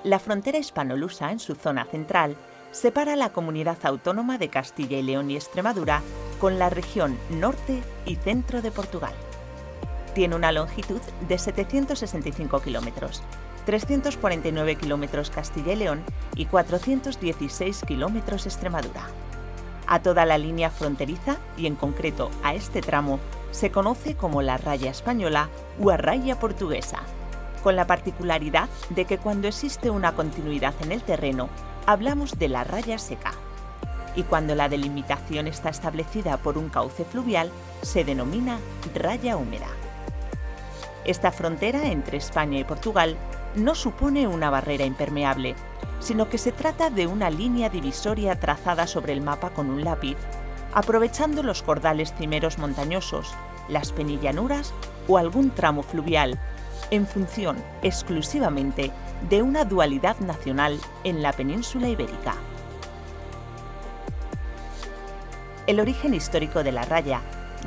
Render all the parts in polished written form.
La frontera hispano-lusa, en su zona central, separa la comunidad autónoma de Castilla y León y Extremadura con la región norte y centro de Portugal. Tiene una longitud de 765 kilómetros, 349 kilómetros Castilla y León y 416 kilómetros Extremadura. A toda la línea fronteriza, y en concreto a este tramo, se conoce como la raya española o a raya portuguesa, con la particularidad de que cuando existe una continuidad en el terreno, hablamos de la raya seca, y cuando la delimitación está establecida por un cauce fluvial, se denomina raya húmeda. Esta frontera entre España y Portugal no supone una barrera impermeable, sino que se trata de una línea divisoria trazada sobre el mapa con un lápiz, aprovechando los cordales cimeros montañosos, las penillanuras o algún tramo fluvial, en función exclusivamente de una dualidad nacional en la península ibérica. El origen histórico de la raya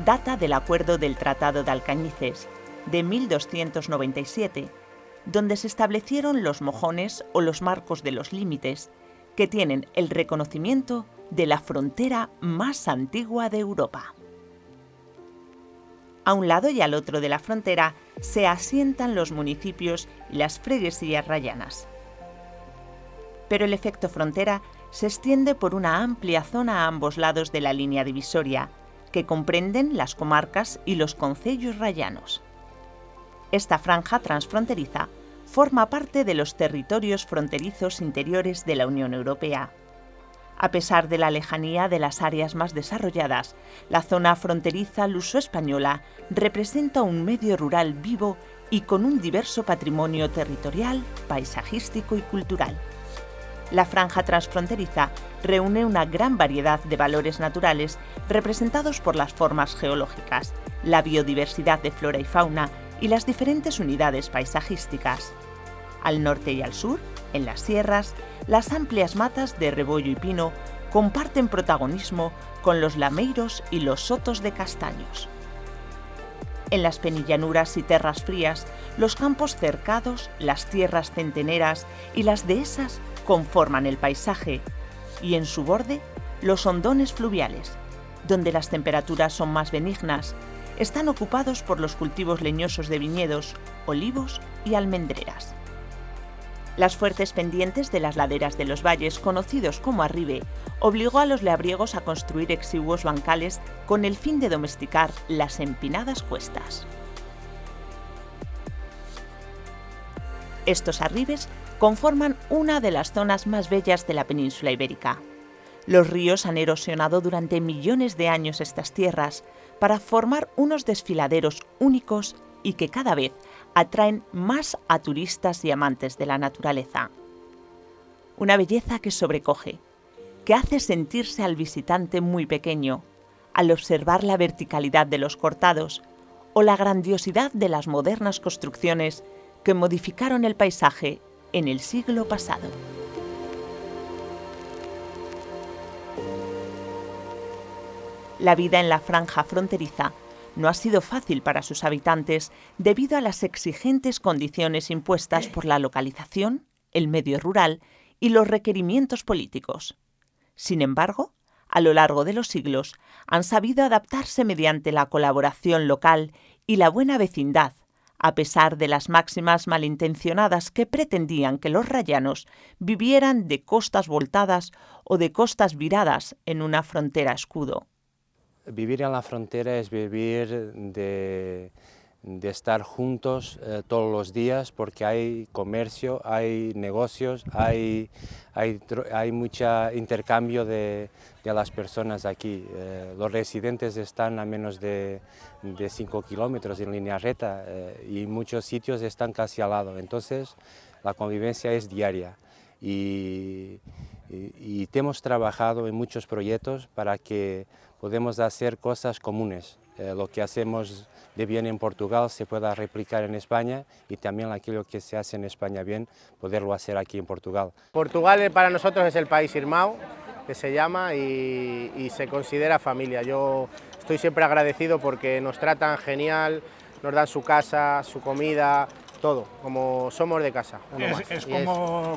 data del Acuerdo del Tratado de Alcañices, de 1297, donde se establecieron los mojones o los marcos de los límites, que tienen el reconocimiento de la frontera más antigua de Europa. A un lado y al otro de la frontera se asientan los municipios y las freguesías rayanas. Pero el efecto frontera se extiende por una amplia zona a ambos lados de la línea divisoria, que comprenden las comarcas y los concellos rayanos. Esta franja transfronteriza forma parte de los territorios fronterizos interiores de la Unión Europea. A pesar de la lejanía de las áreas más desarrolladas, la zona fronteriza luso-española representa un medio rural vivo y con un diverso patrimonio territorial, paisajístico y cultural. La franja transfronteriza reúne una gran variedad de valores naturales representados por las formas geológicas, la biodiversidad de flora y fauna y las diferentes unidades paisajísticas. Al norte y al sur, en las sierras, las amplias matas de rebollo y pino comparten protagonismo con los lameiros y los sotos de castaños. En las penillanuras y terras frías, los campos cercados, las tierras centeneras y las dehesas conforman el paisaje, y en su borde, los hondones fluviales, donde las temperaturas son más benignas, están ocupados por los cultivos leñosos de viñedos, olivos y almendreras. Las fuertes pendientes de las laderas de los valles, conocidos como arribe, obligó a los labriegos a construir exiguos bancales con el fin de domesticar las empinadas cuestas. Estos arribes conforman una de las zonas más bellas de la península ibérica. Los ríos han erosionado durante millones de años estas tierras para formar unos desfiladeros únicos y que cada vez atraen más a turistas y amantes de la naturaleza. Una belleza que sobrecoge, que hace sentirse al visitante muy pequeño, al observar la verticalidad de los cortados o la grandiosidad de las modernas construcciones que modificaron el paisaje en el siglo pasado. La vida en la franja fronteriza no ha sido fácil para sus habitantes debido a las exigentes condiciones impuestas por la localización, el medio rural y los requerimientos políticos. Sin embargo, a lo largo de los siglos han sabido adaptarse mediante la colaboración local y la buena vecindad, a pesar de las máximas malintencionadas que pretendían que los rayanos vivieran de costas voltadas o de costas viradas en una frontera escudo. Vivir en la frontera es vivir de estar juntos todos los días, porque hay comercio, hay negocios, hay mucho intercambio de las personas aquí. Los residentes están a menos de 5 kilómetros en línea recta y muchos sitios están casi al lado, entonces la convivencia es diaria. Y hemos trabajado en muchos proyectos para que podamos hacer cosas comunes. Lo que hacemos de bien en Portugal se pueda replicar en España y también aquello que se hace en España bien, poderlo hacer aquí en Portugal. Portugal para nosotros es el país hermano, que se llama, y se considera familia. Yo estoy siempre agradecido porque nos tratan genial, nos dan su casa, su comida, todo, como somos de casa.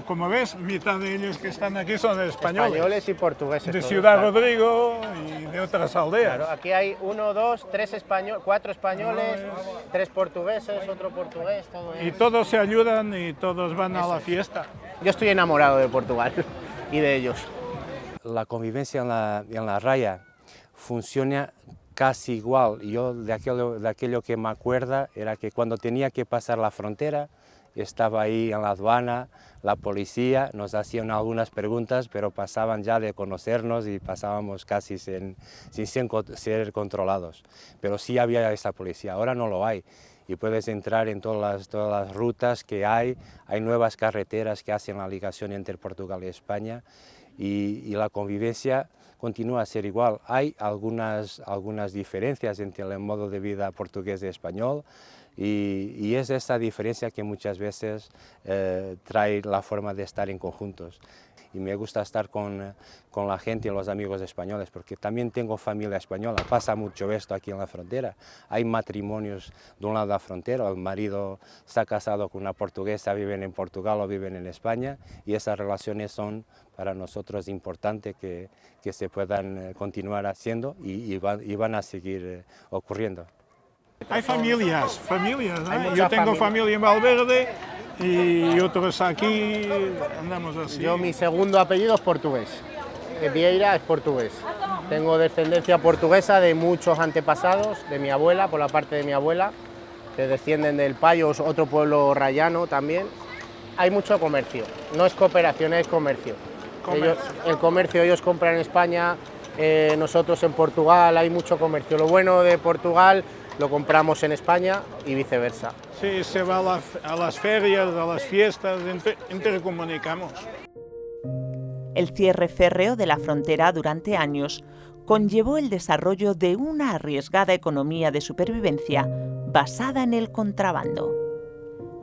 Como ves, mitad de ellos que están aquí son españoles. Españoles y portugueses. De todos, Ciudad claro. Rodrigo y de otras aldeas. Claro, aquí hay 1, 2, 3 españoles, 4 españoles, 3 portugueses, otro portugués, todo Y es... todos se ayudan y todos van a la fiesta. Yo estoy enamorado de Portugal y de ellos. La convivencia en la raya funciona casi igual. Yo de aquello que me acuerdo era que cuando tenía que pasar la frontera, estaba ahí en la aduana, la policía, nos hacían algunas preguntas, pero pasaban ya de conocernos y pasábamos casi sin ser controlados. Pero sí había esa policía, ahora no lo hay. Y puedes entrar en todas las rutas que hay nuevas carreteras que hacen la ligación entre Portugal y España, y la convivencia continúa a ser igual. Hay algunas diferencias entre el modo de vida portugués y español, y es esa diferencia que muchas veces trae la forma de estar en conjuntos. Y me gusta estar con la gente y los amigos españoles, porque también tengo familia española, pasa mucho esto aquí en la frontera. Hay matrimonios de un lado de la frontera, el marido está casado con una portuguesa, viven en Portugal o viven en España, y esas relaciones son para nosotros importantes que se puedan continuar haciendo y van a seguir ocurriendo. Hay familias, ¿eh? Hay Yo tengo familia. familia en Valverde y otros aquí, andamos así. Yo, mi segundo apellido es portugués. Vieira es portugués. Tengo descendencia portuguesa de muchos antepasados, de mi abuela, por la parte de mi abuela, que descienden del Payo, otro pueblo rayano también. Hay mucho comercio, no es cooperación, es comercio. Ellos compran en España, nosotros en Portugal, hay mucho comercio. Lo bueno de Portugal lo compramos en España y viceversa. Sí, se va a las ferias, a las fiestas, intercomunicamos. El cierre férreo de la frontera durante años conllevó el desarrollo de una arriesgada economía de supervivencia basada en el contrabando.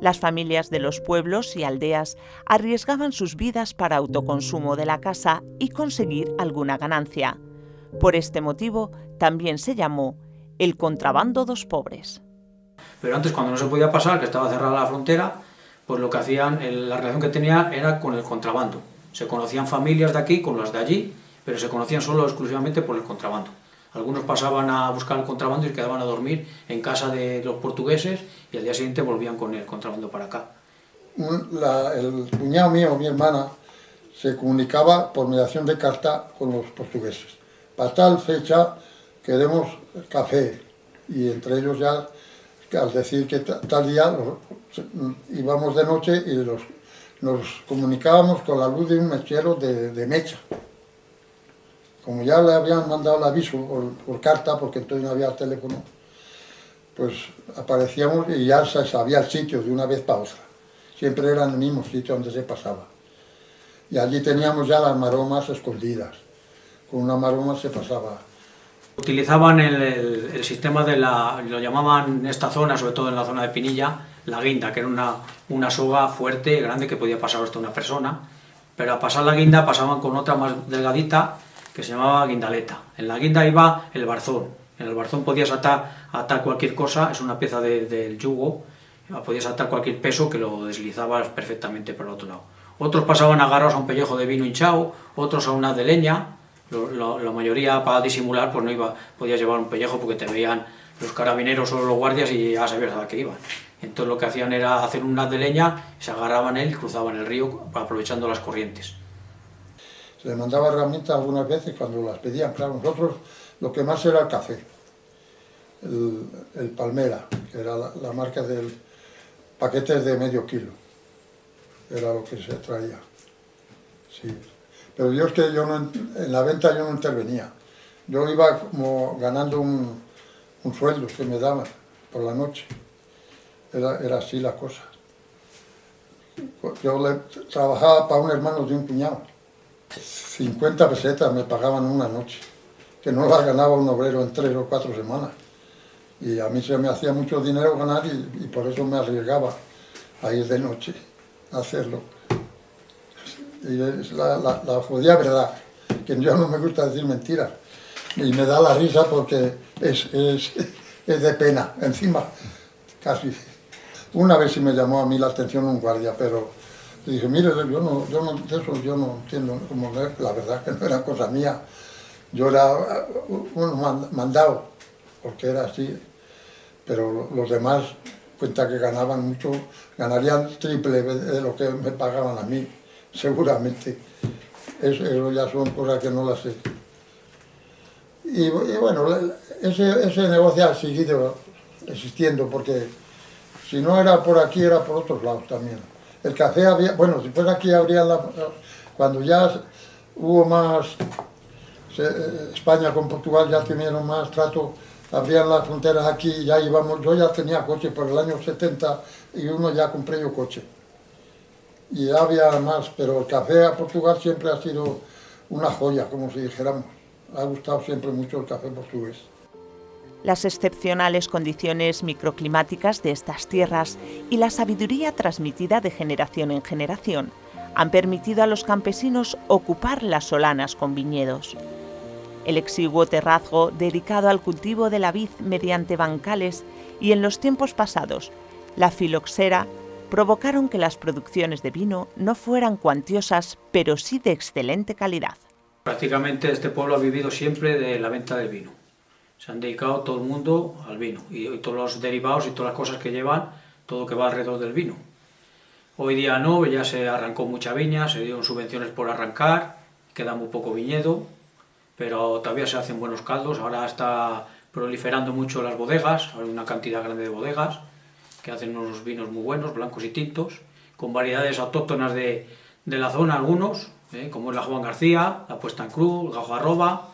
Las familias de los pueblos y aldeas arriesgaban sus vidas para autoconsumo de la casa y conseguir alguna ganancia. Por este motivo, también se llamó el contrabando dos pobres. Pero antes, cuando no se podía pasar, que estaba cerrada la frontera, pues lo que hacían, la relación que tenía era con el contrabando. Se conocían familias de aquí con las de allí, pero se conocían solo exclusivamente por el contrabando. Algunos pasaban a buscar el contrabando y quedaban a dormir en casa de los portugueses y al día siguiente volvían con el contrabando para acá. El cuñado mío, mi hermana, se comunicaba por mediación de carta con los portugueses. Para tal fecha queremos café, y entre ellos ya, al decir que tal día íbamos de noche y nos comunicábamos con la luz de un mechero de mecha. Como ya le habían mandado el aviso por carta, porque entonces no había teléfono, pues aparecíamos y ya se sabía el sitio de una vez para otra. Siempre era en el mismo sitio donde se pasaba. Y allí teníamos ya las maromas escondidas. Con una maroma se pasaba. Utilizaban el sistema lo llamaban en esta zona, sobre todo en la zona de Pinilla, la guinda, que era una soga fuerte, grande, que podía pasar hasta una persona. Pero a pasar la guinda pasaban con otra más delgadita, que se llamaba guindaleta. En la guinda iba el barzón. En el barzón podías atar cualquier cosa, es una pieza del yugo, podías atar cualquier peso que lo deslizabas perfectamente para el otro lado. Otros pasaban agarrados a un pellejo de vino hinchado, otros a una de leña. La mayoría, para disimular, pues no podías llevar un pellejo porque te veían los carabineros o los guardias y ya sabías a qué iban. Entonces lo que hacían era hacer un haz de leña, se agarraban él y cruzaban el río aprovechando las corrientes. Se les mandaba herramientas algunas veces cuando las pedían. Claro, nosotros lo que más era el café, el Palmera, que era la marca del paquete de medio kilo, era lo que se traía. Sí. Pero yo es que en la venta yo no intervenía. Yo iba como ganando un sueldo que me daban por la noche. Era así la cosa. Yo trabajaba para un hermano de un cuñado. 50 pesetas me pagaban una noche, que no las ganaba un obrero en 3 o 4 semanas. Y a mí se me hacía mucho dinero ganar y por eso me arriesgaba a ir de noche a hacerlo. Y es la jodida verdad, que yo no me gusta decir mentiras. Y me da la risa porque es de pena. Encima, casi. Una vez sí me llamó a mí la atención un guardia, pero dije, mire, de eso yo no entiendo, como la verdad que no era cosa mía. Yo era un mandado, porque era así, pero los demás, cuenta que ganaban mucho, ganarían triple de lo que me pagaban a mí, seguramente. Eso ya son cosas que no las sé. Y bueno, ese negocio ha seguido existiendo, porque si no era por aquí, era por otros lados también. El café había, bueno, si fuera aquí habría cuando ya hubo más, España con Portugal ya tenían más trato, abrían las fronteras aquí, ya íbamos, yo ya tenía coche por el año 71, ya compré yo coche. Y había más, pero el café a Portugal siempre ha sido una joya, como si dijéramos. Ha gustado siempre mucho el café portugués. Las excepcionales condiciones microclimáticas de estas tierras y la sabiduría transmitida de generación en generación han permitido a los campesinos ocupar las solanas con viñedos. El exiguo terrazgo dedicado al cultivo de la vid mediante bancales y en los tiempos pasados la filoxera provocaron que las producciones de vino no fueran cuantiosas, pero sí de excelente calidad. Prácticamente este pueblo ha vivido siempre de la venta del vino. Se han dedicado todo el mundo al vino y todos los derivados y todas las cosas que llevan, todo lo que va alrededor del vino. Hoy día no, ya se arrancó mucha viña, se dieron subvenciones por arrancar, queda muy poco viñedo, pero todavía se hacen buenos caldos. Ahora está proliferando mucho las bodegas, hay una cantidad grande de bodegas que hacen unos vinos muy buenos, blancos y tintos, con variedades autóctonas de la zona algunos, como es la Juan García, la Puesta en Cruz, el Gajo Arroba,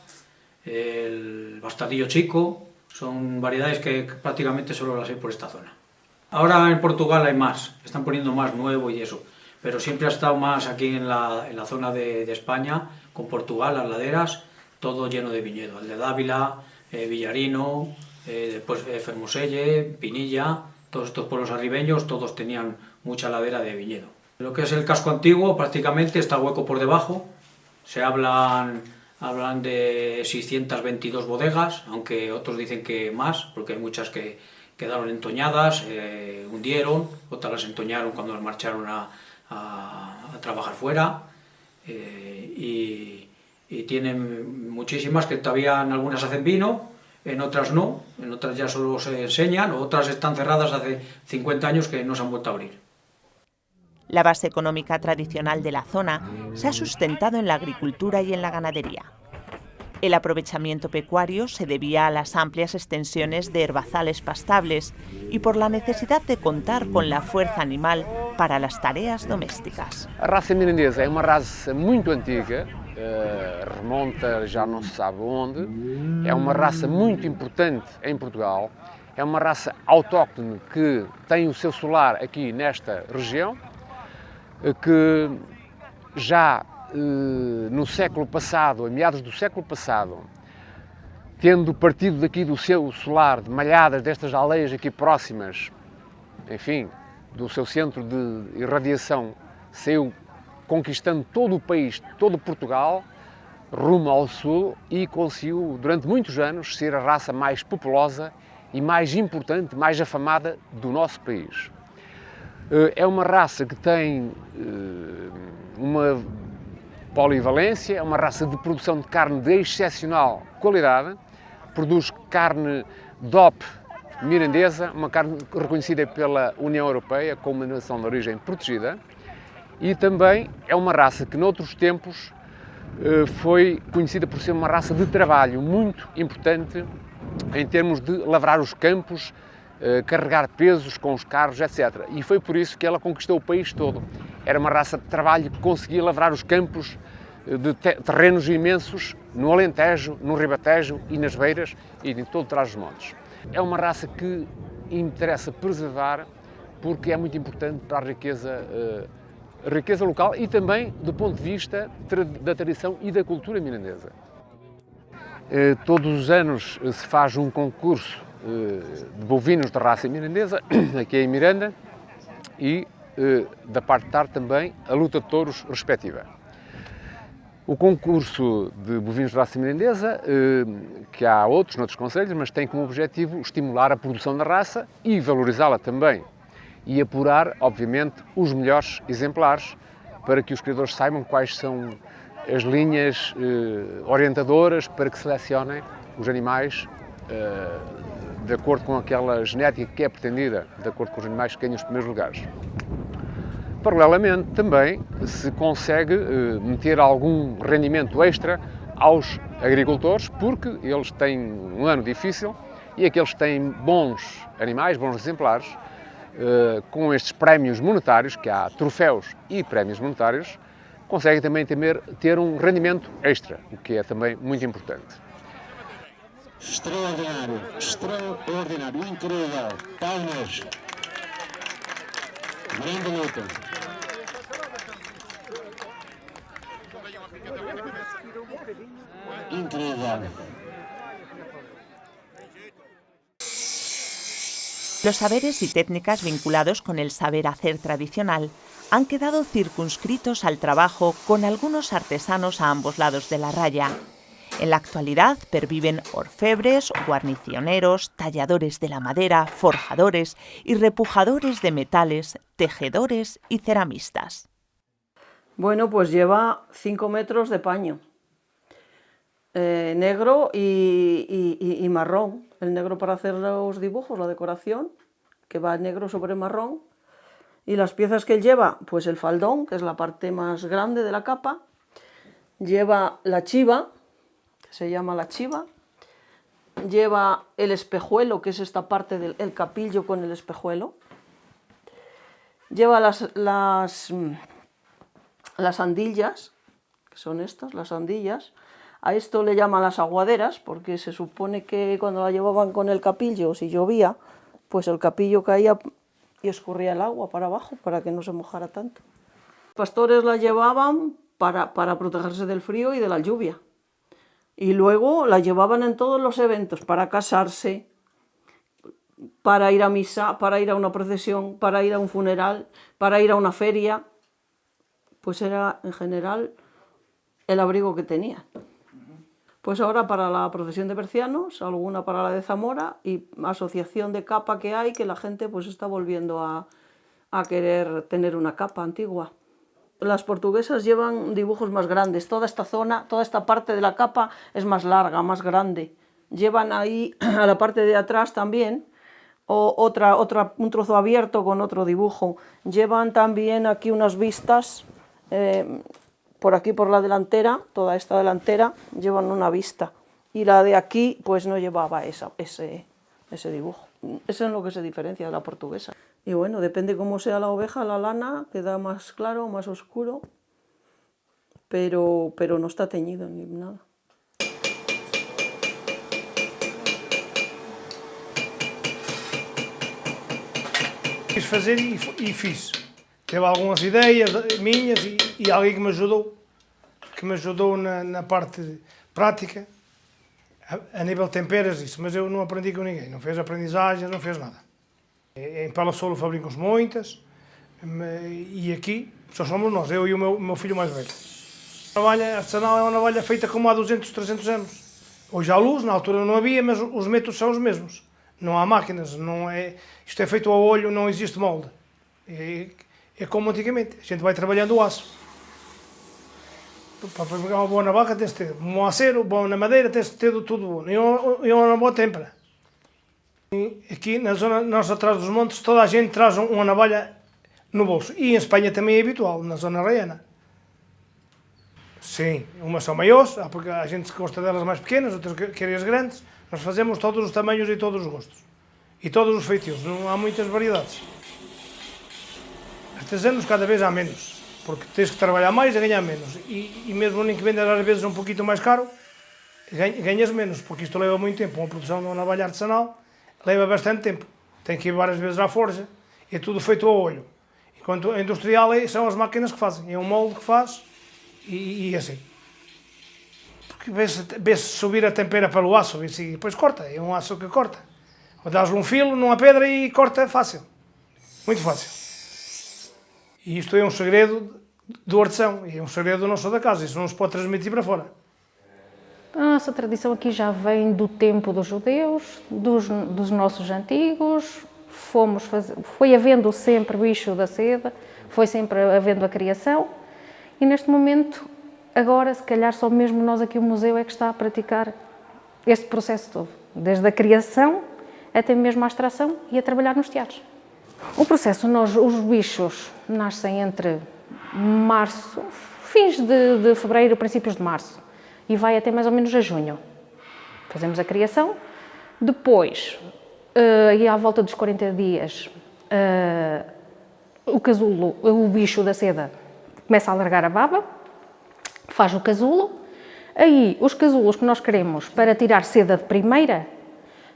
el Bastardillo Chico, son variedades que prácticamente solo las hay por esta zona. Ahora en Portugal hay más, están poniendo más nuevo y eso, pero siempre ha estado más aquí en la zona de España, con Portugal, las laderas, todo lleno de viñedo, el de Dávila, Villarino, después Fermoselle, Pinilla, todos estos pueblos arribeños, todos tenían mucha ladera de viñedo. Lo que es el casco antiguo prácticamente está hueco por debajo, se hablan de 622 bodegas, aunque otros dicen que más, porque hay muchas que quedaron entoñadas, hundieron, otras las entoñaron cuando las marcharon a trabajar fuera, y tienen muchísimas que todavía en algunas hacen vino, en otras no, en otras ya solo se enseñan, otras están cerradas hace 50 años que no se han vuelto a abrir. La base económica tradicional de la zona se ha sustentado en la agricultura y en la ganadería. El aprovechamiento pecuario se debía a las amplias extensiones de herbazales pastables y por la necesidad de contar con la fuerza animal para las tareas domésticas. A raça mirandesa é uma raça muito antiga, remonta já não se sabe onde, é uma raça muito importante em Portugal, é uma raça autóctone que tem o seu solar aqui nesta região, que já no século passado, a meados do século passado, tendo partido daqui do seu solar, de malhadas destas aldeias aqui próximas, enfim, do seu centro de irradiação, saiu conquistando todo o país, todo Portugal, rumo ao sul e conseguiu, durante muitos anos, ser a raça mais populosa e mais importante, mais afamada do nosso país. É uma raça que tem uma polivalência, é uma raça de produção de carne de excepcional qualidade, produz carne DOP mirandesa, uma carne reconhecida pela União Europeia como denominação de origem protegida, e também é uma raça que noutros tempos foi conhecida por ser uma raça de trabalho muito importante em termos de lavrar os campos, carregar pesos com os carros, etc. E foi por isso que ela conquistou o país todo. Era uma raça de trabalho que conseguia lavrar os campos de terrenos imensos no Alentejo, no Ribatejo e nas Beiras e em todo Trás-os-Montes. É uma raça que interessa preservar porque é muito importante para a riqueza local e também do ponto de vista da tradição e da cultura mirandesa. Todos os anos se faz um concurso de bovinos de raça mirandesa, aqui em Miranda, e da parte de tarde também a luta de touros respectiva. O concurso de bovinos de raça mirandesa, que há outros noutros concelhos, mas tem como objetivo estimular a produção da raça e valorizá-la também. E apurar, obviamente, os melhores exemplares para que os criadores saibam quais são as linhas orientadoras para que selecionem os animais de acordo com aquela genética que é pretendida, de acordo com os animais que ganham os primeiros lugares. Paralelamente, também se consegue meter algum rendimento extra aos agricultores, porque eles têm um ano difícil e aqueles que têm bons animais, bons exemplares, com estes prémios monetários, que há troféus e prémios monetários, conseguem também ter um rendimento extra, o que é também muito importante. Extraordinário, extraordinário, incrível, palmas, grande luta. Incrível. Los saberes y técnicas vinculados con el saber hacer tradicional han quedado circunscritos al trabajo con algunos artesanos a ambos lados de la raya. En la actualidad perviven orfebres, guarnicioneros, talladores de la madera, forjadores y repujadores de metales, tejedores y ceramistas. Bueno, pues lleva 5 metros de paño, negro y marrón. El negro para hacer los dibujos, la decoración, que va negro sobre marrón. Y las piezas que él lleva, pues el faldón, que es la parte más grande de la capa. Lleva la chiva, que se llama la chiva. Lleva el espejuelo, que es esta parte del capillo con el espejuelo. Lleva las andillas, que son estas, las andillas. A esto le llaman las aguaderas, porque se supone que cuando la llevaban con el capillo, si llovía, pues el capillo caía y escurría el agua para abajo, para que no se mojara tanto. Los pastores la llevaban para protegerse del frío y de la lluvia. Y luego la llevaban en todos los eventos, para casarse, para ir a misa, para ir a una procesión, para ir a un funeral, para ir a una feria. Pues era, en general, el abrigo que tenían. Pues ahora para la procesión de Bercianos, alguna para la de Zamora y asociación de capa que hay, que la gente pues está volviendo a querer tener una capa antigua. Las portuguesas llevan dibujos más grandes, toda esta zona, toda esta parte de la capa es más larga, más grande. Llevan ahí a la parte de atrás también un trozo abierto con otro dibujo. Llevan también aquí unas vistas. Por aquí, por la delantera, toda esta delantera, llevan una vista. Y la de aquí, pues no llevaba ese dibujo. Eso es lo que se diferencia de la portuguesa. Y bueno, depende cómo sea la oveja, la lana, queda más claro, más oscuro, pero no está teñido ni nada. Quis fazer e fiz. Teve algumas ideias minhas e alguém que me ajudou na parte prática, a nível de temperas, isso, mas eu não aprendi com ninguém, não fez aprendizagem, não fez nada. Em Palassolo fabricam-se muitas, e aqui só somos nós, eu e o meu filho mais velho. A navalha artesanal é uma navalha feita como há 200, 300 anos. Hoje há luz, na altura não havia, mas os métodos são os mesmos. Não há máquinas, isto é feito ao olho, não existe molde. É como antigamente, a gente vai trabalhando o aço. Para pegar uma boa navaja tens de ter um bom acero, bom na madeira, tens de ter tudo bom. E uma boa têmpera. Aqui na zona, nós atrás dos montes, toda a gente traz uma navalha no bolso. E em Espanha também é habitual, na zona raiana. Sim, umas são maiores, porque a gente gosta delas mais pequenas, outras querem as grandes. Nós fazemos todos os tamanhos e todos os gostos. E todos os feitios, não há muitas variedades. Artesanos cada vez há menos, porque tens que trabalhar mais e ganhar menos. E mesmo nem que vendas às vezes um pouquinho mais caro, ganhas menos, porque isto leva muito tempo. Uma produção de uma navalha artesanal leva bastante tempo. Tem que ir várias vezes à forja, é tudo feito a olho. Enquanto a industrial são as máquinas que fazem, é um molde que faz e assim. Porque vê-se subir a tempera pelo aço e depois corta, é um aço que corta. Ou dás-lhe um filo numa pedra e corta fácil, muito fácil. E isto é um segredo do artesão, e é um segredo nosso da casa, isso não se pode transmitir para fora. A nossa tradição aqui já vem do tempo dos judeus, dos nossos antigos, foi havendo sempre bicho da seda, foi sempre havendo a criação, e neste momento, agora, se calhar só mesmo nós aqui o museu é que está a praticar este processo todo, desde a criação até mesmo a extração e a trabalhar nos teares. O processo, os bichos nascem entre março, fins de fevereiro, princípios de março, e vai até mais ou menos a junho. Fazemos a criação, depois, e à volta dos 40 dias, o casulo, o bicho da seda, começa a alargar a baba, faz o casulo, aí os casulos que nós queremos para tirar seda de primeira,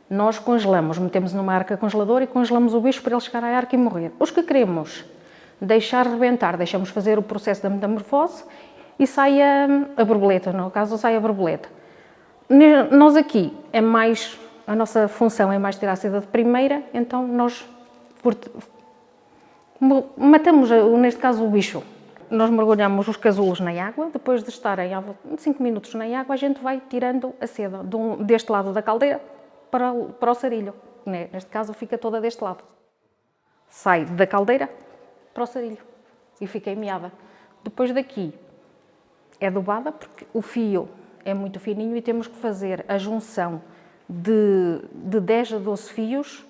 nós congelamos, metemos numa arca congeladora e congelamos o bicho para ele chegar à arca e morrer. Os que queremos deixar rebentar, deixamos fazer o processo da metamorfose e sai a borboleta, no caso sai a borboleta. Nós aqui, a nossa função é mais tirar a seda de primeira, então nós matamos, neste caso, o bicho. Nós mergulhamos os casulos na água, depois de estarem 5 minutos na água, a gente vai tirando a seda deste lado da caldeira para o sarilho. Neste caso fica toda deste lado. Sai da caldeira para o sarilho e fica meada. Depois daqui é adubada, porque o fio é muito fininho e temos que fazer a junção de 10 a 12 fios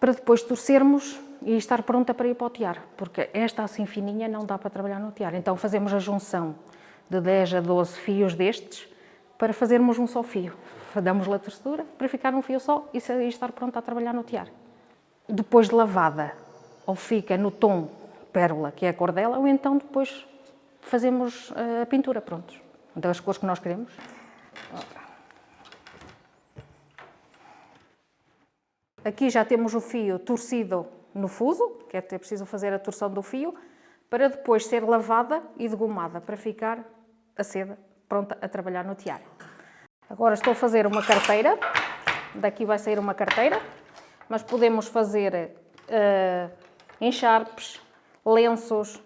para depois torcermos e estar pronta para ir para o tear, porque esta assim fininha não dá para trabalhar no tear. Então fazemos a junção de 10 a 12 fios destes para fazermos um só fio. Damos-lhe a textura para ficar um fio só e estar pronta a trabalhar no tear. Depois de lavada, ou fica no tom pérola, que é a cor dela, ou então depois fazemos a pintura, pronto, das cores que nós queremos. Aqui já temos o fio torcido no fuso, que é preciso fazer a torção do fio, para depois ser lavada e degomada, para ficar a seda pronta a trabalhar no tear. Agora estou a fazer uma carteira, daqui vai sair uma carteira, mas podemos fazer encharpes, lenços,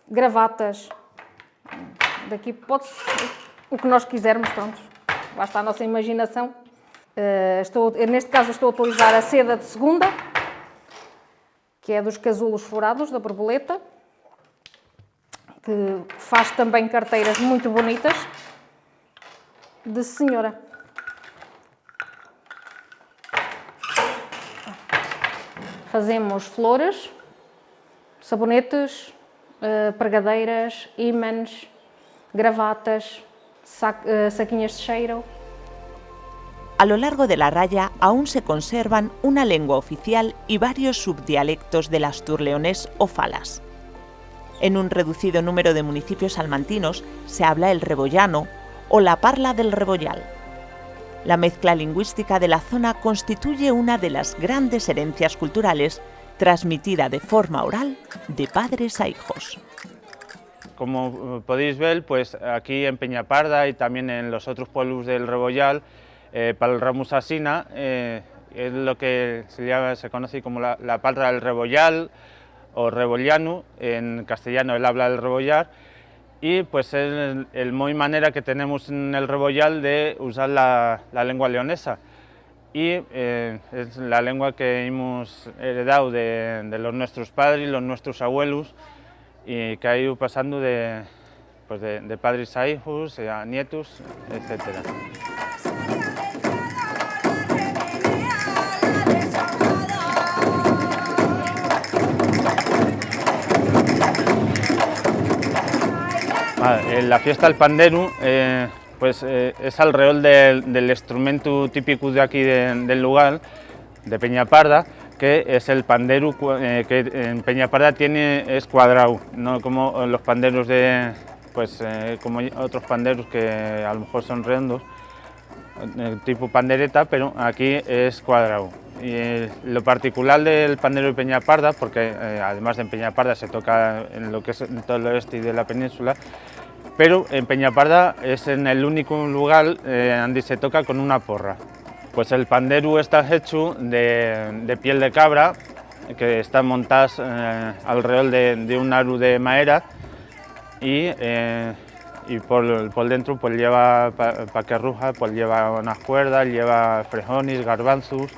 gravatas, daqui pode o que nós quisermos, pronto, basta a nossa imaginação. Neste caso estou a utilizar a seda de segunda, que é dos casulos furados da borboleta, que faz também carteiras muito bonitas de senhora. Fazemos flores, sabonetes, pregadeiras, ímãs, gravatas, saquinhas de cheiro. A lo largo de la raya aún se conservan una lengua oficial y varios subdialectos del asturleonés o falas. En un reducido número de municipios salmantinos se habla el rebollano o la parla del rebollal. La mezcla lingüística de la zona constituye una de las grandes herencias culturales transmitida de forma oral de padres a hijos. Como podéis ver, pues aquí en Peñaparda y también en los otros pueblos del Rebollal, para el Ramus Asina, es lo que se conoce como la parra del Rebollal o Rebollano, en castellano el habla del Rebollar, y pues es el muy manera que tenemos en el Rebollal de usar la lengua leonesa. Y es la lengua que hemos heredado de nuestros padres y los nuestros abuelos, y que ha ido pasando de padres a hijos, a nietos, etc. La fiesta del panderu es alrededor del instrumento típico de aquí del lugar, de Peñaparda, que es el panderu que en Peñaparda es cuadrado, no como los panderos como otros panderos que a lo mejor son redondos, tipo pandereta, pero aquí es cuadrado. Y lo particular del pandero de Peñaparda, porque además de en Peñaparda se toca en lo que es en todo el oeste y de la península, pero en Peñaparda es en el único lugar donde se toca con una porra. Pues el panderu está hecho de piel de cabra, que están montadas alrededor de un aro de madera y por dentro pues lleva, para que ruja, pues lleva unas cuerdas, lleva frejones, garbanzos,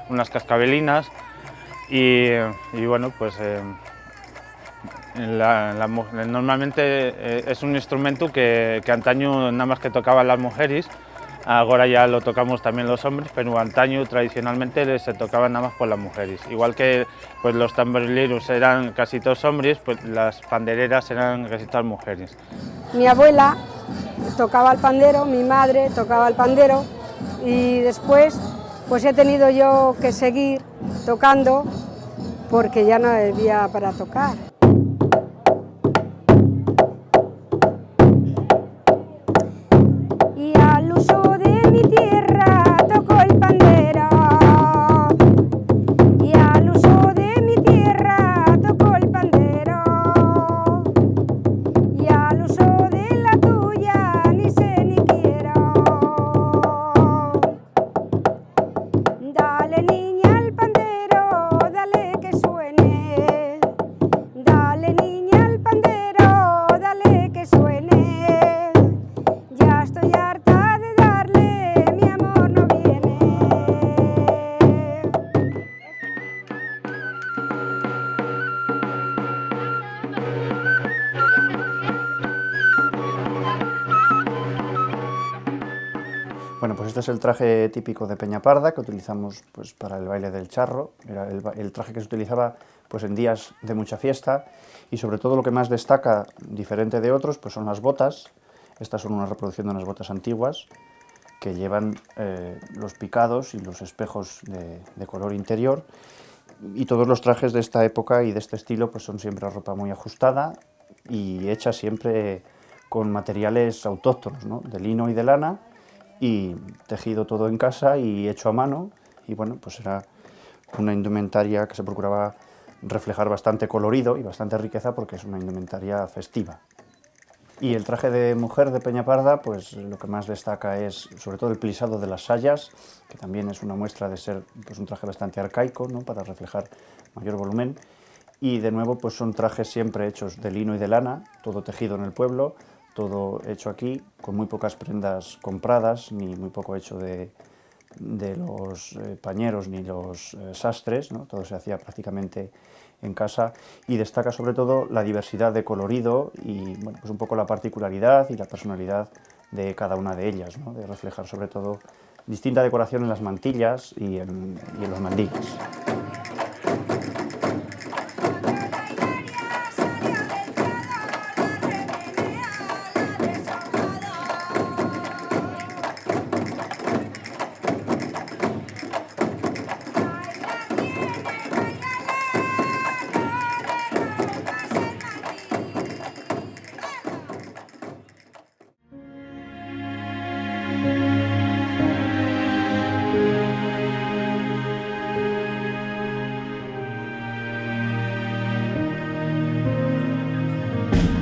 unas cascabelinas y bueno, pues normalmente es un instrumento que antaño nada más que tocaban las mujeres, ahora ya lo tocamos también los hombres, pero antaño tradicionalmente se tocaban nada más por las mujeres. Igual que pues, los tamborileros eran casi todos hombres, pues las pandereras eran casi todas mujeres. Mi abuela tocaba el pandero, mi madre tocaba el pandero y después pues he tenido yo que seguir tocando porque ya no había para tocar. Y al uso de mi tierra tocó el pandero, y al uso de mi tierra tocó el pandero, y al uso de la tuya ni sé ni quiero. Dale niña al pandero, dale que suene, dale niña al pandero, dale que suene. Ya estoy harta de darle, mi amor no viene. Bueno, pues este es el traje típico de Peñaparda que utilizamos pues, para el baile del charro. Era el traje que se utilizaba pues, en días de mucha fiesta y sobre todo lo que más destaca, diferente de otros, pues son las botas. Estas son una reproducción de unas botas antiguas que llevan los picados y los espejos de color interior. Y todos los trajes de esta época y de este estilo pues son siempre ropa muy ajustada y hecha siempre con materiales autóctonos, ¿no? De lino y de lana, y tejido todo en casa y hecho a mano. Y bueno, pues era una indumentaria que se procuraba reflejar bastante colorido y bastante riqueza porque es una indumentaria festiva. Y el traje de mujer de Peñaparda, pues lo que más destaca es sobre todo el plisado de las sayas, que también es una muestra de ser pues, un traje bastante arcaico, ¿no? Para reflejar mayor volumen. Y de nuevo pues son trajes siempre hechos de lino y de lana, todo tejido en el pueblo, todo hecho aquí, con muy pocas prendas compradas, ni muy poco hecho de los pañeros ni los sastres, ¿no? Todo se hacía prácticamente en casa y destaca sobre todo la diversidad de colorido y bueno, pues un poco la particularidad y la personalidad de cada una de ellas, ¿no? De reflejar sobre todo distinta decoración en las mantillas y en los mandillas.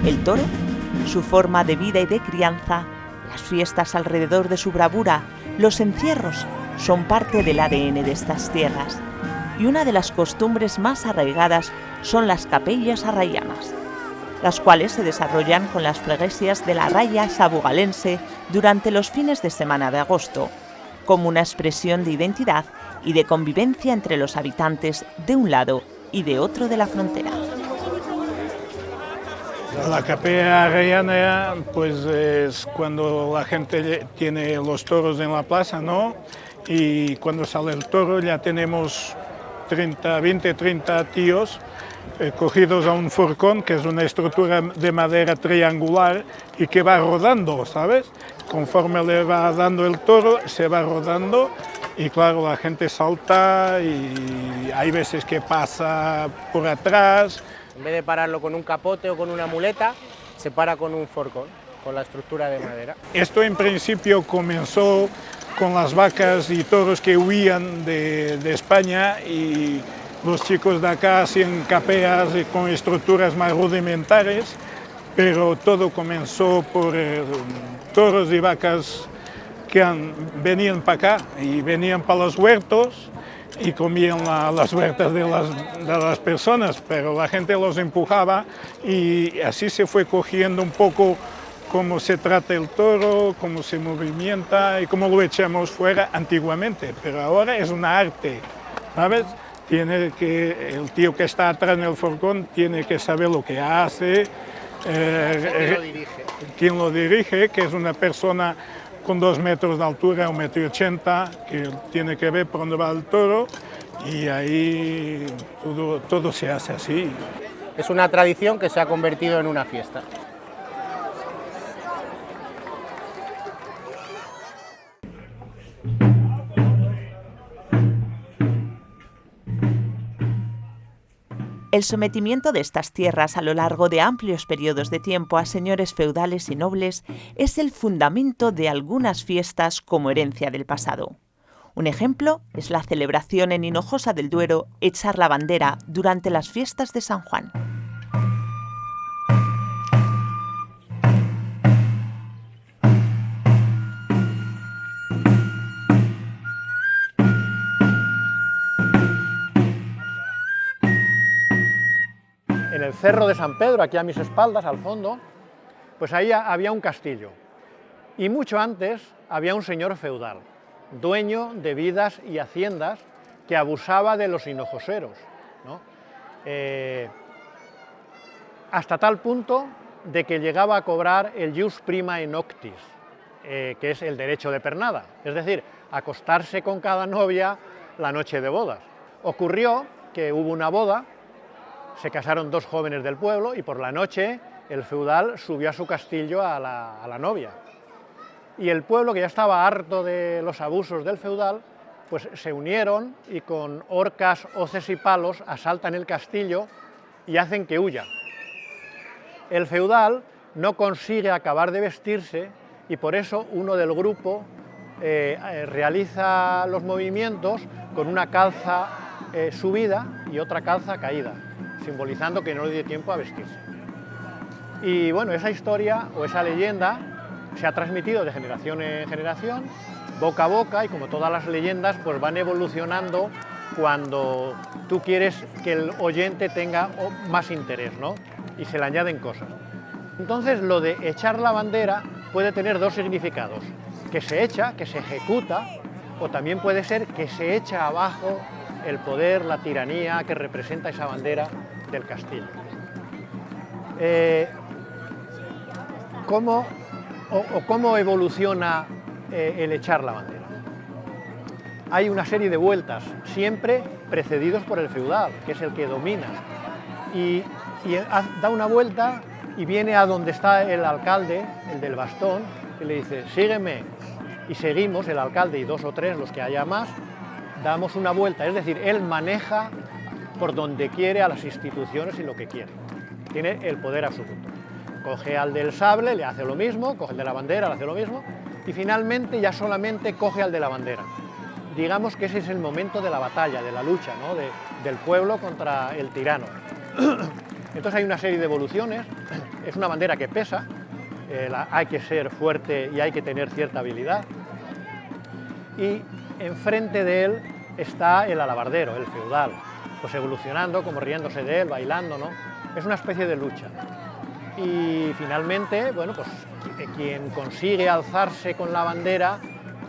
El toro, su forma de vida y de crianza, las fiestas alrededor de su bravura, los encierros, son parte del ADN de estas tierras. Y una de las costumbres más arraigadas son las capellas arrayanas, las cuales se desarrollan con las freguesias de la raya sabugalense durante los fines de semana de agosto, como una expresión de identidad y de convivencia entre los habitantes de un lado y de otro de la frontera. La capella arrayana pues es cuando la gente tiene los toros en la plaza, ¿no? Y cuando sale el toro ya tenemos 20, 30 tíos cogidos a un forcón, que es una estructura de madera triangular y que va rodando, ¿sabes? Conforme le va dando el toro, se va rodando y claro, la gente salta y hay veces que pasa por atrás. En vez de pararlo con un capote o con una muleta, se para con un forcón, con la estructura de madera. Esto en principio comenzó con las vacas y toros que huían de España y los chicos de acá hacían capellas con estructuras más rudimentarias, pero todo comenzó por toros y vacas que venían para acá y venían para los huertos y comían las huertas de las personas, pero la gente los empujaba y así se fue cogiendo un poco cómo se trata el toro, cómo se movimienta y cómo lo echamos fuera antiguamente, pero ahora es un arte, ¿sabes? El tío que está atrás en el furgón tiene que saber lo que hace, quién lo dirige, que es una persona con 2 metros de altura, 1,80 m, que tiene que ver por dónde va el toro, y ahí todo se hace así. Es una tradición que se ha convertido en una fiesta. El sometimiento de estas tierras a lo largo de amplios periodos de tiempo a señores feudales y nobles es el fundamento de algunas fiestas como herencia del pasado. Un ejemplo es la celebración en Hinojosa del Duero, echar la bandera, durante las fiestas de San Juan. En el Cerro de San Pedro, aquí a mis espaldas, al fondo, pues ahí había un castillo. Y mucho antes había un señor feudal, dueño de vidas y haciendas, que abusaba de los hinojoseros, ¿no? Hasta tal punto de que llegaba a cobrar el jus prima in noctis, que es el derecho de pernada, es decir, acostarse con cada novia la noche de bodas. Ocurrió que hubo una boda, se casaron 2 jóvenes del pueblo y por la noche el feudal subió a su castillo a la novia. Y el pueblo, que ya estaba harto de los abusos del feudal, pues se unieron y con horcas, hoces y palos asaltan el castillo y hacen que huya. El feudal no consigue acabar de vestirse y por eso uno del grupo realiza los movimientos con una calza subida y otra calza caída, simbolizando que no le dio tiempo a vestirse. Y bueno, esa historia o esa leyenda se ha transmitido de generación en generación, boca a boca, y como todas las leyendas, pues van evolucionando cuando tú quieres que el oyente tenga más interés, ¿no? Y se le añaden cosas. Entonces, lo de echar la bandera puede tener 2 significados: que se echa, que se ejecuta, o también puede ser que se echa abajo el poder, la tiranía que representa esa bandera del castillo. ¿Cómo evoluciona el echar la bandera? Hay una serie de vueltas, siempre precedidos por el feudal, que es el que domina, y da una vuelta y viene a donde está el alcalde, el del bastón, y le dice: sígueme, y seguimos, el alcalde y 2 o 3, los que haya más, damos una vuelta, es decir, él maneja por donde quiere a las instituciones y lo que quiere, tiene el poder absoluto. Coge al del sable, le hace lo mismo, coge el de la bandera, le hace lo mismo, y finalmente ya solamente coge al de la bandera. Digamos que ese es el momento de la batalla, de la lucha, ¿no? Del pueblo contra el tirano. Entonces hay una serie de evoluciones, es una bandera que pesa, hay que ser fuerte y hay que tener cierta habilidad, y enfrente de él está el alabardero, el feudal, pues evolucionando, como riéndose de él, bailando, ¿no? Es una especie de lucha. Y finalmente, bueno, pues quien consigue alzarse con la bandera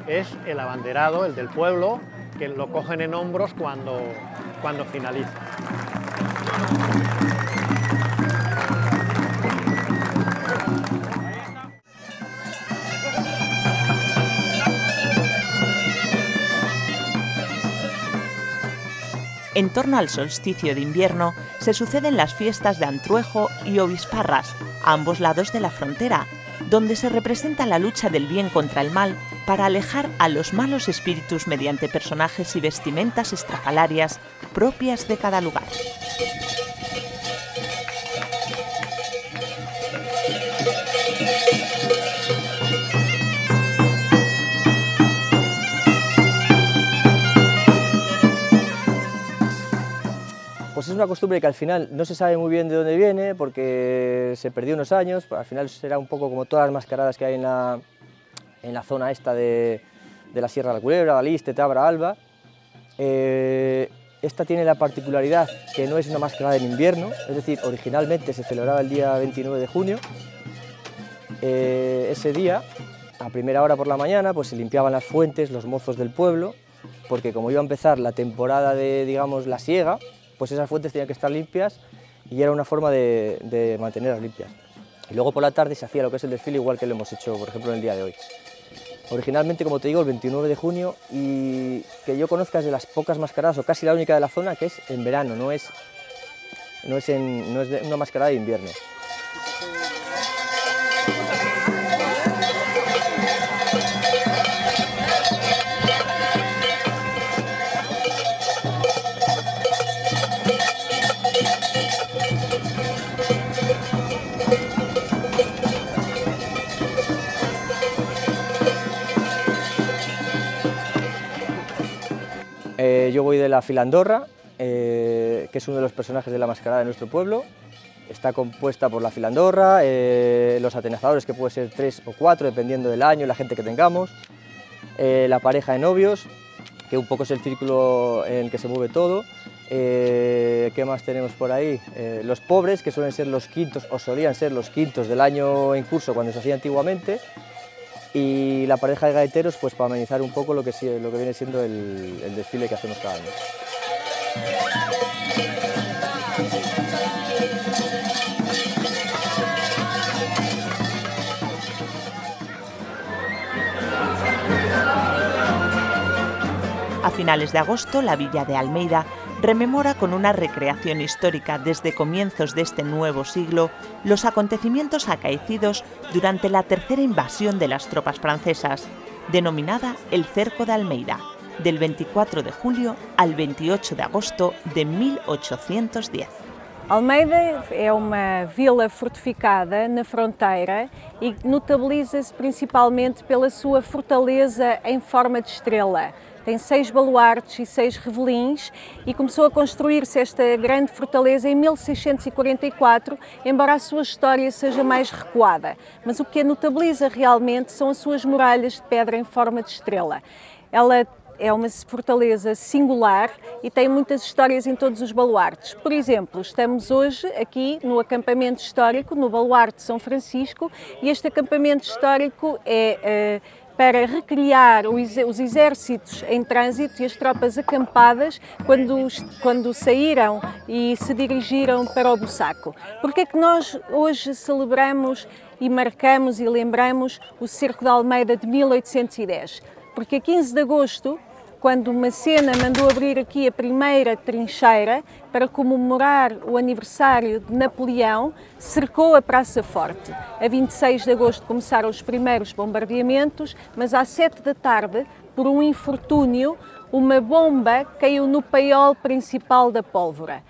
es el abanderado, el del pueblo, que lo cogen en hombros cuando finaliza. En torno al solsticio de invierno se suceden las fiestas de Antruejo y Obisparras, a ambos lados de la frontera, donde se representa la lucha del bien contra el mal para alejar a los malos espíritus mediante personajes y vestimentas estrafalarias propias de cada lugar. Pues es una costumbre que al final no se sabe muy bien de dónde viene, porque se perdió unos años, al final será un poco como todas las mascaradas que hay en la zona esta de la Sierra de la Culebra, Aliste, Tabra, Alba, Esta tiene la particularidad que no es una mascarada en invierno, es decir, originalmente se celebraba el día 29 de junio. Ese día, a primera hora por la mañana, pues se limpiaban las fuentes, los mozos del pueblo, porque como iba a empezar la temporada de, digamos, la siega, pues esas fuentes tenían que estar limpias y era una forma de mantenerlas limpias. Y luego por la tarde se hacía lo que es el desfile, igual que lo hemos hecho, por ejemplo, en el día de hoy. Originalmente, como te digo, el 29 de junio, y que yo conozca es de las pocas mascaradas, o casi la única de la zona, que es en verano, no es una mascarada de invierno. Yo voy de la filandorra, que es uno de los personajes de la mascarada de nuestro pueblo. Está compuesta por la filandorra, los atenazadores, que puede ser 3 o 4, dependiendo del año y la gente que tengamos, la pareja de novios, que un poco es el círculo en el que se mueve todo. ¿Qué más tenemos por ahí? Los pobres, que suelen ser los quintos, o solían ser los quintos del año en curso cuando se hacía antiguamente. Y la pareja de gaiteros, pues para amenizar un poco lo que viene siendo el desfile que hacemos cada año. A finales de agosto, la villa de Almeida rememora con una recreación histórica desde comienzos de este nuevo siglo los acontecimientos acaecidos durante la tercera invasión de las tropas francesas, denominada el Cerco de Almeida, del 24 de julio al 28 de agosto de 1810. Almeida é uma vila fortificada na fronteira e notabiliza-se principalmente pela sua fortaleza em forma de estrela. Tem 6 baluartes e 6 revelins e começou a construir-se esta grande fortaleza em 1644, embora a sua história seja mais recuada. Mas o que a notabiliza realmente são as suas muralhas de pedra em forma de estrela. Ela é uma fortaleza singular e tem muitas histórias em todos os baluartes. Por exemplo, estamos hoje aqui no acampamento histórico, no baluarte de São Francisco, e este acampamento histórico é para recriar os exércitos em trânsito e as tropas acampadas quando saíram e se dirigiram para o Bussaco. Porque é que nós hoje celebramos e marcamos e lembramos o Cerco de Almeida de 1810? Porque a 15 de agosto, quando Macena mandou abrir aqui a primeira trincheira para comemorar o aniversário de Napoleão, cercou a Praça Forte. A 26 de agosto começaram os primeiros bombardeamentos, mas às 7 da tarde, por um infortúnio, uma bomba caiu no paiol principal da pólvora.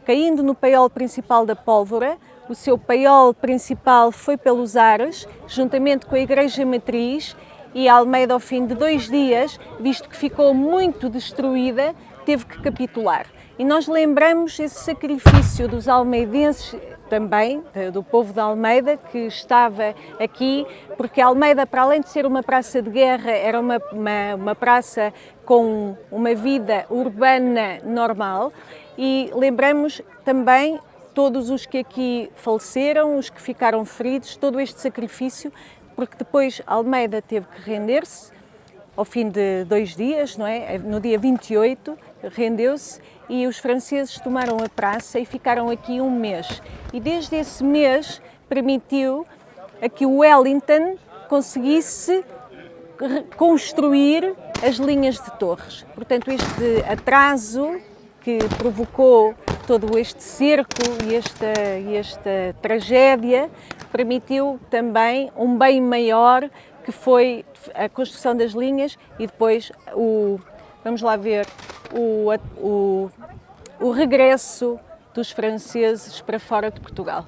Caindo no paiol principal da pólvora, o seu paiol principal foi pelos ares, juntamente com a Igreja Matriz, e Almeida, ao fim de 2 dias, visto que ficou muito destruída, teve que capitular. E nós lembramos esse sacrifício dos almeidenses também, do povo de Almeida, que estava aqui, porque Almeida, para além de ser uma praça de guerra, era uma praça com uma vida urbana normal, e lembramos também todos os que aqui faleceram, os que ficaram feridos, todo este sacrifício, porque depois Almeida teve que render-se, ao fim de 2 dias, não é? No dia 28, rendeu-se e os franceses tomaram a praça e ficaram aqui 1 mês. E desde esse mês permitiu a que o Wellington conseguisse construir as linhas de torres. Portanto, este atraso que provocou todo este cerco e esta tragédia permitiu também um bem maior, que foi a construção das linhas e depois vamos lá ver, o regresso dos franceses para fora de Portugal.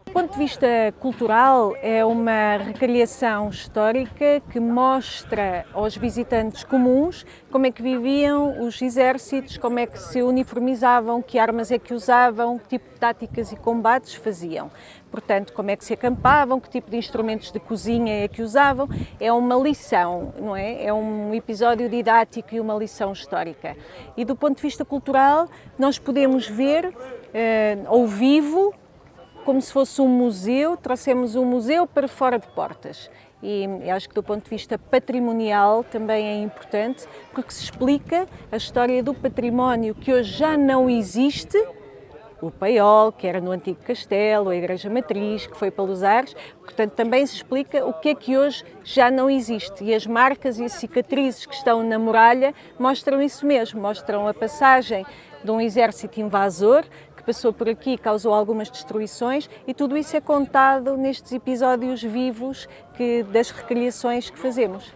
Do ponto de vista cultural, é uma recriação histórica que mostra aos visitantes comuns como é que viviam os exércitos, como é que se uniformizavam, que armas é que usavam, que tipo de táticas e combates faziam. Portanto, como é que se acampavam, que tipo de instrumentos de cozinha é que usavam. É uma lição, não é? É um episódio didático e uma lição histórica. E do ponto de vista cultural, nós podemos ver ao vivo, como se fosse um museu, trouxemos um museu para fora de portas. E acho que do ponto de vista patrimonial também é importante, porque se explica a história do património que hoje já não existe, o paiol, que era no antigo castelo, a igreja matriz, que foi para Los Ares, portanto também se explica o que é que hoje já não existe. E as marcas e as cicatrizes que estão na muralha mostram isso mesmo, mostram a passagem de um exército invasor, que passou por aqui e causou algumas destruições, e tudo isso é contado nestes episódios vivos das recriações que fazemos.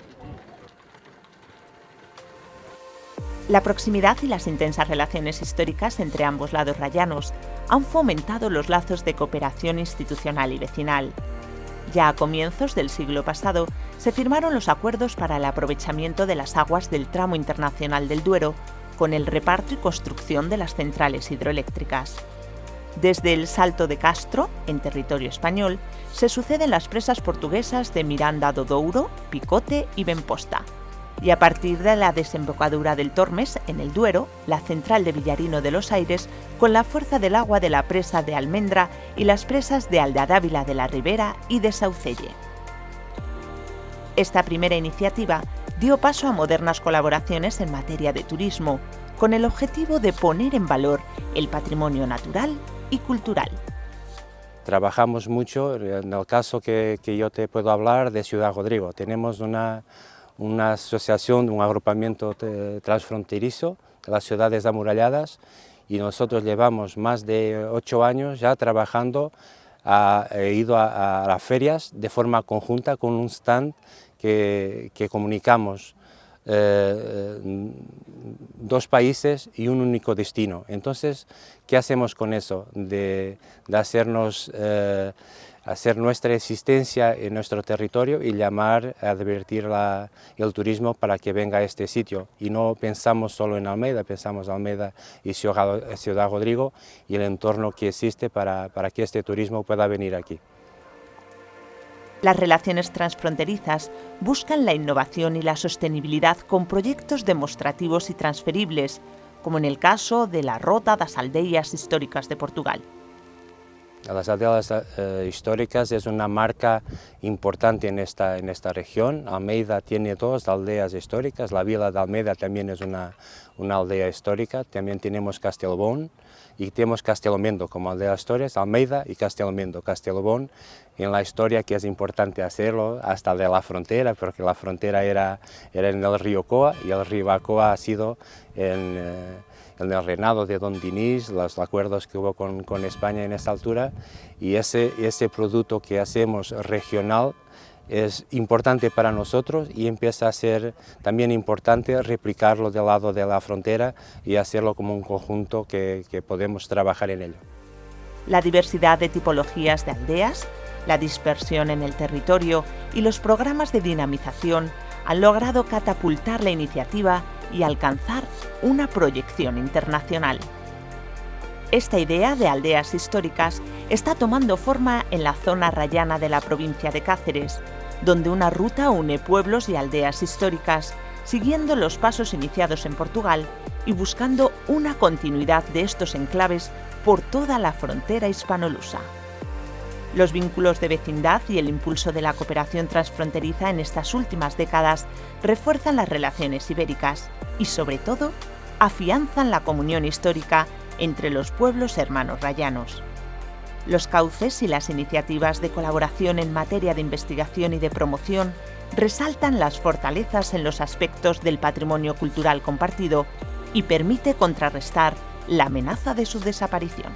La proximidad y las intensas relaciones históricas entre ambos lados rayanos han fomentado los lazos de cooperación institucional y vecinal. Ya a comienzos del siglo pasado se firmaron los acuerdos para el aprovechamiento de las aguas del tramo internacional del Duero, con el reparto y construcción de las centrales hidroeléctricas. Desde el Salto de Castro, en territorio español, se suceden las presas portuguesas de Miranda do Douro, Picote y Benposta. Y a partir de la desembocadura del Tormes, en el Duero, la central de Villarino de los Aires, con la fuerza del agua de la presa de Almendra y las presas de Aldadávila de la Ribera y de Saucelle. Esta primera iniciativa dio paso a modernas colaboraciones en materia de turismo, con el objetivo de poner en valor el patrimonio natural y cultural. Trabajamos mucho, en el caso que yo te puedo hablar de Ciudad Rodrigo. Tenemos una asociación, un agrupamiento transfronterizo de las ciudades amuralladas, y nosotros llevamos más de 8 años ya trabajando, he ido a las ferias de forma conjunta con un stand que comunicamos dos países y un único destino. Entonces, ¿qué hacemos con eso? De hacer nuestra existencia en nuestro territorio y llamar a advertir el turismo para que venga a este sitio. Y no pensamos solo en Almeida, pensamos Almeida y Ciudad Rodrigo y el entorno que existe para que este turismo pueda venir aquí. Las relaciones transfronterizas buscan la innovación y la sostenibilidad con proyectos demostrativos y transferibles, como en el caso de la Rota das Aldeias Históricas de Portugal. Las aldeas históricas es una marca importante en esta región. Almeida tiene 2 aldeas históricas, la vila de Almeida también es una aldea histórica, también tenemos Castelbón y tenemos Castelomendo como aldea histórica, Almeida y Castelomendo. Castelbón en la historia, que es importante hacerlo hasta de la frontera, porque la frontera era en el río Coa, y el río Coa ha sido en el reinado de Don Dinís, los acuerdos que hubo con España en esta altura, y ese producto que hacemos regional es importante para nosotros, y empieza a ser también importante replicarlo del lado de la frontera y hacerlo como un conjunto que podemos trabajar en ello. La diversidad de tipologías de aldeas, la dispersión en el territorio y los programas de dinamización han logrado catapultar la iniciativa y alcanzar una proyección internacional. Esta idea de aldeas históricas está tomando forma en la zona rayana de la provincia de Cáceres, donde una ruta une pueblos y aldeas históricas, siguiendo los pasos iniciados en Portugal y buscando una continuidad de estos enclaves por toda la frontera hispanolusa. Los vínculos de vecindad y el impulso de la cooperación transfronteriza en estas últimas décadas refuerzan las relaciones ibéricas y, sobre todo, afianzan la comunión histórica entre los pueblos hermanos rayanos. Los cauces y las iniciativas de colaboración en materia de investigación y de promoción resaltan las fortalezas en los aspectos del patrimonio cultural compartido y permite contrarrestar la amenaza de su desaparición.